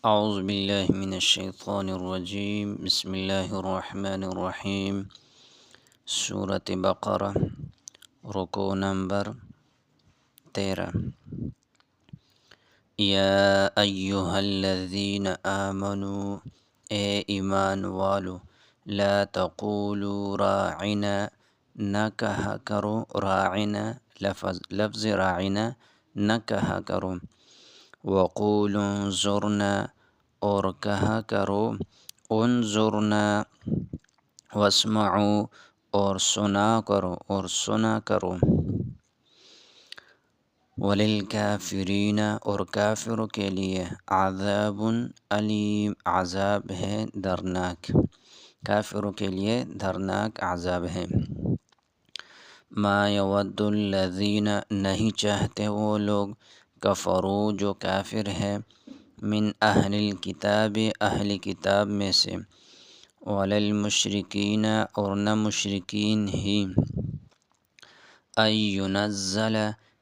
اعوذ باللہ من الشیطان الرجیم، بسم اللہ الرحمن الرحیم۔ سورۃ بقرہ، رکوع نمبر 13۔ یا ایہا الذین آمنوا، اے ایمان والو، لا تقولوا راعنا، نہ کہا کرو راعنا، لفظ راعنا نہ کہا کرو، وقولوا انظرنا، اور کہا کرو انظرنا، واسمعوا، اور سنا کرو، وللکافرین، اور کافروں کے لیے عذاب علیم، عذاب ہے دردناک، کافروں کے لیے دردناک عذاب ہے۔ ما یود الذین، نہیں چاہتے وہ لوگ، کفروا، جو کافر ہے، من اہل الکتاب، اہل کتاب میں سے، ولا المشرکین، اور نہ مشرکین ہی، ان ینزل،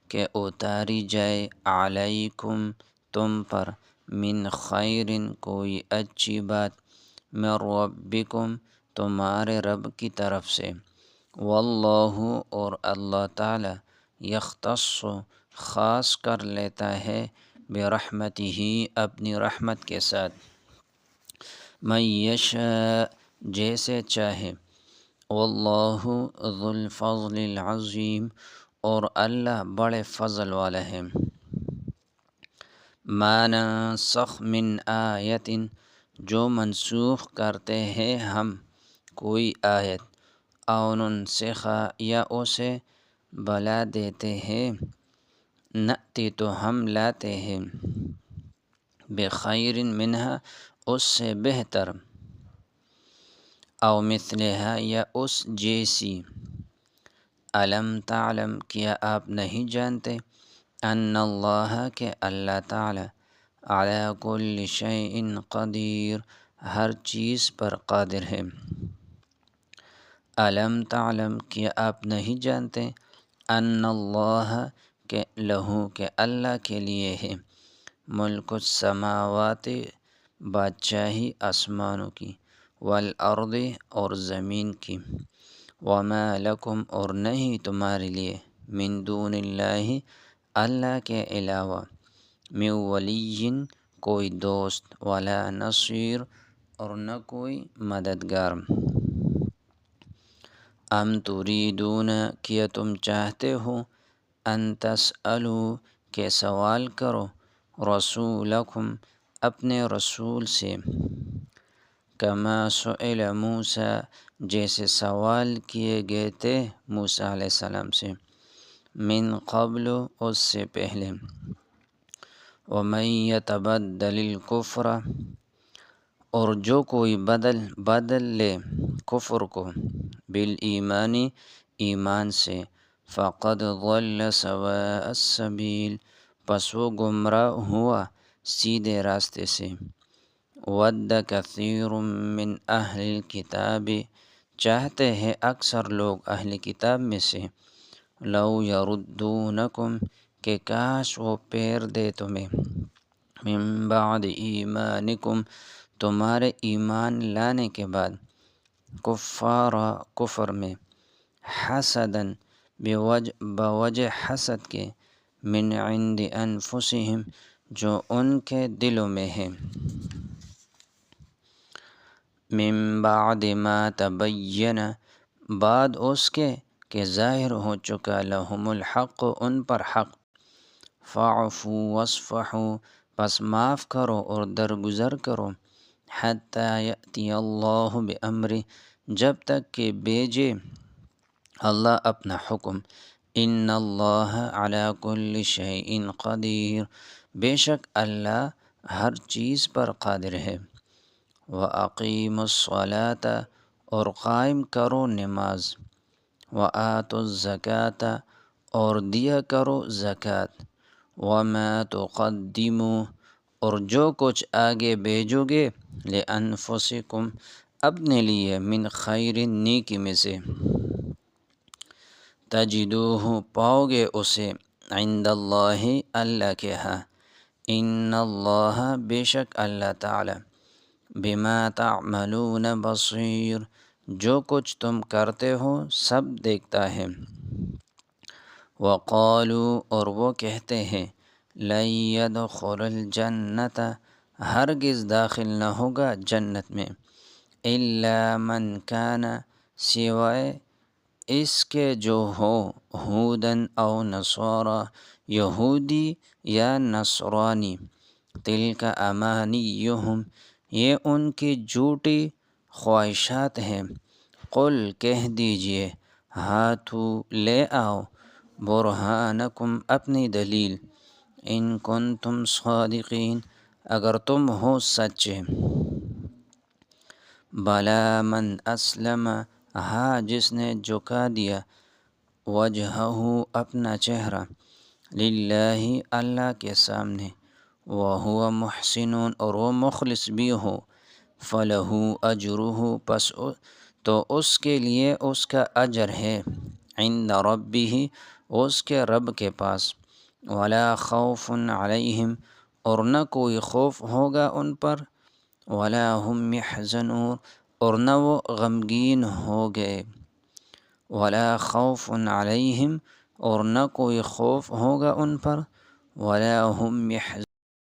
کہ اتاری جائے، علیکم، تم پر، من خیر، کوئی اچھی بات، من ربکم، تمہارے رب کی طرف سے، واللہ، اور اللہ تعالی، یختص، خاص کر لیتا ہے، برحمتہ، اپنی رحمت کے ساتھ، من یشاء، جیسے چاہے، واللہ ذو الفضل العظیم، اور اللہ بڑے فضل والا ہے۔ ما ننسخ من آیت، جو منسوخ کرتے ہیں ہم کوئی آیت، او ننسخا، یا اسے بلا دیتے ہیں، نأتی، تو ہم لاتے ہیں، بخیر منہا، اس سے بہتر، او مثلہا، یا اس جیسی، الم تعلم، کیا آپ نہیں جانتے، ان اللہ، کہ اللہ تعالی، علی کل شیء قدیر، ہر چیز پر قادر ہے۔ الم تعلم، کیا آپ نہیں جانتے، ان اللہ، کہ لہو، کہ اللہ کے لیے ہے، ملک السماوات، بادشاہی آسمانوں کی، والارض، اور زمین کی، وما لکم، اور نہیں تمہارے لیے، من دون اللہ، اللہ کے علاوہ، من ولی، کوئی دوست، ولا نصیر، اور نہ کوئی مددگار۔ ام تریدون، کیا تم چاہتے ہو، ان تسألوا، کہ سوال کرو، رسولکم، اپنے رسول سے، کما سئل موسیٰ، جیسے سوال کیے گئے تھے موسیٰ علیہ السلام سے، من قبل، اس سے پہلے، ومن یتبدل الکفر، اور جو کوئی بدل لے کفر کو، بالایمان، ایمان سے، فقد ضل سواء السبیل، پس وہ گمراہ ہوا سیدھے راستے سے، ود کثیر من اہل الکتاب، چاہتے ہیں اکثر لوگ اہل کتاب میں سے، لو یردونکم، کہ کاش وہ پھیر دے تمہیں، من بعد ایمانکم، تمہارے ایمان لانے کے بعد، کفارا، کفر میں، حسدن، بوجہ حسد کے، من عند انفسہم، جو ان کے دلوں میں ہے، من بعد ما تبین، بعد اس کے کہ ظاہر ہو چکا، لہم الحق، ان پر حق، فاعفوا واصفحوا، پس معاف کرو اور درگزر کرو، حتی یأتی اللہ بامرہ، جب تک کہ بھیجے اللہ اپنا حکم، ان اللہ علی کل شیء قدیر، بے شک اللہ ہر چیز پر قادر ہے، وَأَقِیمُوا الصَّلَاةَ، اور قائم کرو نماز، وَآتُوا الزَّکَاةَ، اور دیا کرو زکوٰۃ، وَمَا تُقَدِّمُوا، اور جو کچھ آگے بھیجو گے، لِأَنفُسِکُمْ، اپنے لیے، من خیر، نیکی میں سے، تجدوہ، پاؤ گے اسے، عند اللہ، اللہ کے ہاں، ان اللہ بے شک اللہ تعالی بما تعملون بصیر جو کچھ تم کرتے ہو سب دیکھتا ہے۔ وقالوا اور وہ کہتے ہیں لن يدخل الجنت ہرگز داخل نہ ہوگا جنت میں الا من کان سوائے اس کے جو ہو ہودن او نصارا یہودی یا نصرانی تلک امانیہم یہ ان کی جھوٹی خواہشات ہیں۔ قل کہہ دیجئے ہاتھو لے آؤ برہانکم اپنی دلیل ان کنتم صادقین اگر تم ہو سچے۔ بلا من اسلم ہاں جس نے جھکا دیا وجہہ اپنا چہرہ للہ اللہ کے سامنے وہو محسن اور وہ مخلص بھی ہو فلہ اجرہ پس تو اس کے لیے اس کا اجر ہے عند ربہ اس کے رب کے پاس ولا خوف علیہم اور نہ کوئی خوف ہوگا ان پر ولا هم يحزنون اور نہ وہ غمگین ہو گئے ولا خوف علیہم اور نہ کوئی خوف ہوگا ان پر ولا هم يحزنون